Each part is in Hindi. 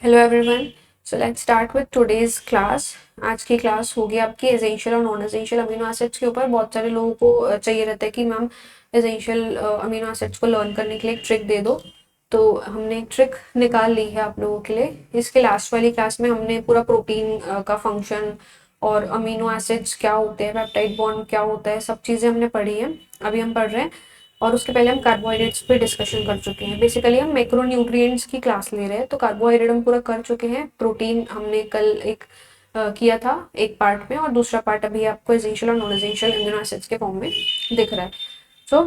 Hello everyone. So let's start with today's class. आज की क्लास होगी आपकी एसेंशियल और नॉन एसेंशियल अमीनो एसिड्स के ऊपर। बहुत सारे लोगों को चाहिए रहता है कि मैम एसेंशियल अमीनो एसिड्स को लर्न करने के लिए एक ट्रिक दे दो। तो हमने एक ट्रिक निकाल ली है आप लोगों के लिए। इसके लास्ट वाली क्लास में हमने पूरा प्रोटीन का फंक्शन और अमीनो एसिड्स क्या होते हैं, पेप्टाइड बॉन्ड क्या होता है, सब चीज़ें हमने पढ़ी हैं। अभी हम पढ़ रहे हैं और उसके पहले हम कार्बोहाइड्रेट्स पे डिस्कशन कर चुके हैं। बेसिकली हम मैक्रोन्यूट्रिएंट्स की क्लास ले रहे हैं, तो कार्बोहाइड्रेट हम पूरा कर चुके हैं। प्रोटीन हमने कल एक किया था एक पार्ट में, और दूसरा पार्ट अभी आपको एसेंशियल और नॉन एसेंशियल अमीनो एसिड्स के फॉर्म में दिख रहा है। सो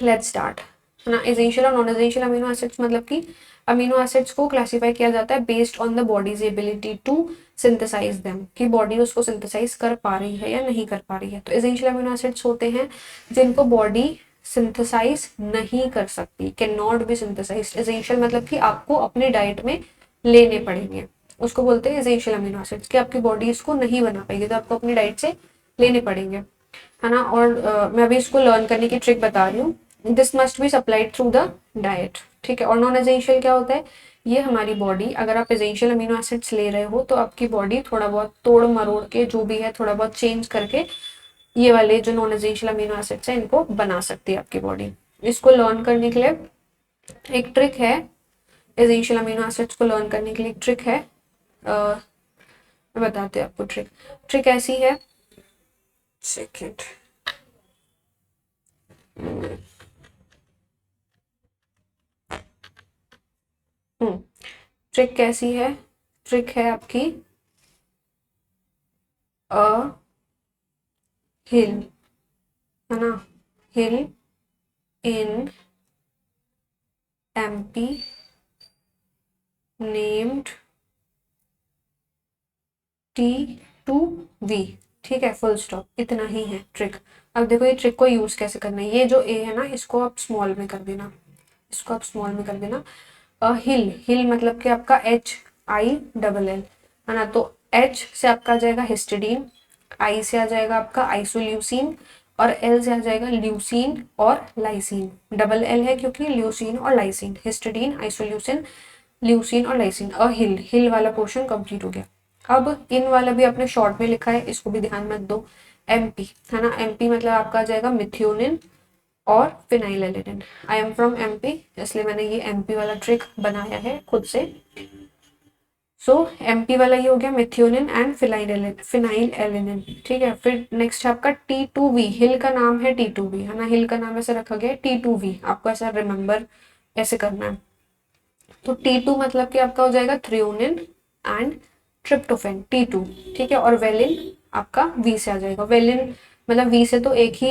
लेट्स स्टार्ट है ना। एसेंशियल और नॉन एसेंशियल अमीनो एसिड्स मतलब कि अमीनो एसिड्स को क्लासिफाई किया जाता है based on the body's ability to synthesize them, कि बॉडी उसको सिंथेसाइज कर पा रही है या नहीं कर पा रही है। तो एसेंशियल अमीनो एसिड्स होते हैं जिनको बॉडी सिंथेसाइज नहीं कर सकती, can not be synthesize. Essential मतलब कि आपको अपने डाइट में लेने पड़ेंगे, उसको बोलते हैं एसेंशियल अमीनो एसिड्स। कि आपकी बॉडी इसको नहीं बना पाएगी तो आपको अपनी डाइट से लेने पड़ेंगे, है ना। और मैं अभी इसको लर्न करने की ट्रिक बता रही हूँ। This must be supplied through the diet, ठीक है। और नॉन एसेंशियल क्या होता है, ये हमारी बॉडी, अगर आप एसेंशियल अमीनो एसिड्स ले रहे हो तो आपकी बॉडी थोड़ा बहुत तोड़ मरोड़ के, जो भी है थोड़ा बहुत चेंज करके, ये वाले जो नॉन एसेंशियल अमीनो एसिड्स हैं इनको बना सकती है आपकी बॉडी। इसको लर्न करने के लिए एक ट्रिक है। एसेंशियल अमीनो एसिड्स को लर्न करने के लिए एक ट्रिक है। मैं बताती हूँ आपको ट्रिक। ट्रिक ऐसी है, सेकेंड। ट्रिक कैसी है, ट्रिक है आपकी अ हिल, है ना। हिल इन एमपी नेम्ड T2V, ठीक है, फुल स्टॉप, इतना ही है ट्रिक। अब देखो ये ट्रिक को यूज कैसे करना है। ये जो ए है ना, इसको आप स्मॉल में कर देना, इसको आप स्मॉल में कर देना। हिल, हिल मतलब कि आपका HILL, है ना। तो H से आपका आ जाएगा हिस्टिडीन, I से आ जाएगा आपका आइसोल्यूसिन, और L से आ जाएगा ल्यूसीन और लाइसिन। डबल L है क्योंकि ल्यूसीन और लाइसिन, हिस्टिडीन, आइसोल्यूसिन, ल्यूसीन और लाइसिन। हिल, हिल वाला पोर्शन कंप्लीट हो गया। अब इन वाला भी आपने शॉर्ट में लिखा है, इसको भी ध्यान मत दो। MP, है ना। MP मतलब आपका आ जाएगा मिथ्योनिन और phenylalanine. I am from MP, इसलिए मैंने ये MP वाला ट्रिक बनाया है खुद से। सो MP वाला ये हो गया मिथ्योनिन एंड फिनाइलएलेनिन, ठीक है। फिर नेक्स्ट है आपका T2V। हिल का नाम है T2V, है ना। हिल का नाम ऐसे रखा गया T2V, आपको ऐसा रिमेम्बर ऐसे करना है। तो T2 मतलब कि आपका हो जाएगा थ्रियोनिन एंड ट्रिप्टोफेन, T2, ठीक है। और वेलिन आपका V से आ जाएगा। वेलिन मतलब V से तो एक ही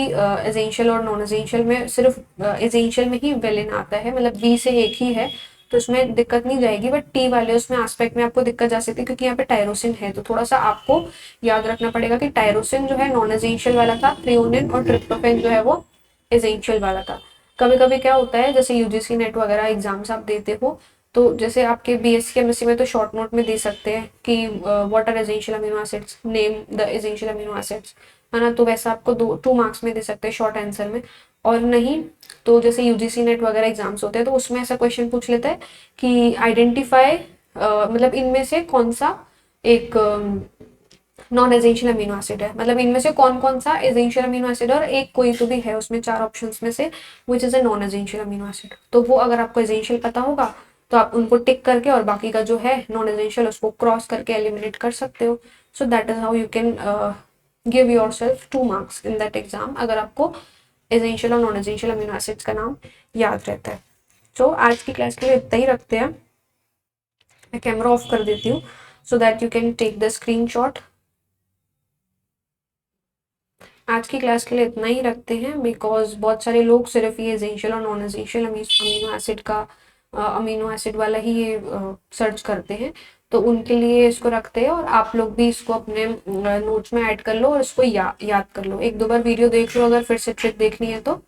एसेंशियल और नॉन एसेंशियल में, सिर्फ एसेंशियल में ही वेलिन आता है, मतलब V से एक ही है, तो उसमें दिक्कत नहीं जाएगी। बट टी वाले उसमें एस्पेक्ट में आपको दिक्कत जा सकती है, क्योंकि यहाँ पे टायरोसिन है। तो थोड़ा सा आपको याद रखना पड़ेगा कि टायरोसिन जो है नॉन एसेंशियल वाला था, थ्रियोनिन और ट्रिप्टोफेन जो है वो एसेंशियल वाला था। कभी कभी क्या होता है, जैसे यूजीसी नेट वगैरह एग्जाम्स आप देते हो, तो जैसे आपके बीएससी केमिस्ट्री में तो शॉर्ट नोट में दे सकते हैं कि what are essential amino acids, name the essential amino acids, है ना। तो वैसा आपको 2 मार्क्स में दे सकते हैं शॉर्ट आंसर में। और नहीं तो जैसे यूजीसी नेट वगैरह एग्जाम्स होते हैं तो उसमें ऐसा क्वेश्चन पूछ लेता है कि आइडेंटिफाई, मतलब इनमें से कौन सा एक नॉन एसेंशियल अमीनो एसिड है, मतलब इनमें से कौन कौन सा एसेंशियल अमीनो एसिड है, और एक कोई तो भी है उसमें 4 ऑप्शंस में से which is a non essential amino acid. तो वो अगर आपको एसेंशियल पता होगा तो आप उनको टिक करके और बाकी का जो है नॉन एसेंशियल उसको क्रॉस करके एलिमिनेट कर सकते हो। So that is how you can give your self 2 marks in that exam, अगर आपको एसेंशियल और नॉन एसेंशियल अमीनो एसिड्स का नाम याद रहता है। सो आज की क्लास के लिए इतना ही रखते हैं। मैं कैमरा ऑफ कर देती हूँ so that you can take the screenshot. आज की क्लास के लिए इतना ही रखते हैं, बिकॉज बहुत सारे लोग सिर्फ ये एसेंशियल और नॉन एसेंशियल अमीनो एसिड का अमीनो एसिड वाला ही ये सर्च करते हैं, तो उनके लिए इसको रखते हैं। और आप लोग भी इसको अपने नोट्स में ऐड कर लो और इसको याद कर लो। 1-2 बार वीडियो देख लो अगर फिर से ट्रिक देखनी है तो,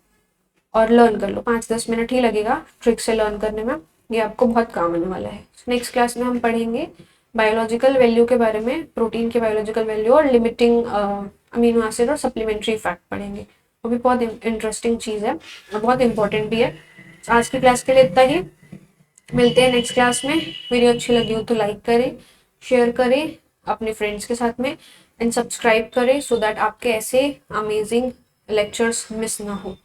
और लर्न कर लो। 5-10 मिनट ही लगेगा ट्रिक से लर्न करने में, ये आपको बहुत काम आने वाला है। नेक्स्ट क्लास में हम पढ़ेंगे बायोलॉजिकल वैल्यू के बारे में, प्रोटीन के बायोलॉजिकल वैल्यू और लिमिटिंग अमीनो एसिड और सप्लीमेंट्री फैक्ट पढ़ेंगे। वो भी बहुत इंटरेस्टिंग चीज़ है और बहुत इंपॉर्टेंट भी है। आज की क्लास के लिए इतना ही। मिलते हैं नेक्स्ट क्लास में। वीडियो अच्छी लगी हो तो लाइक करें, शेयर करें अपने फ्रेंड्स के साथ में, एंड सब्सक्राइब करें सो दैट आपके ऐसे अमेजिंग लेक्चर्स मिस ना हो।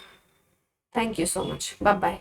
Thank you so much, bye bye.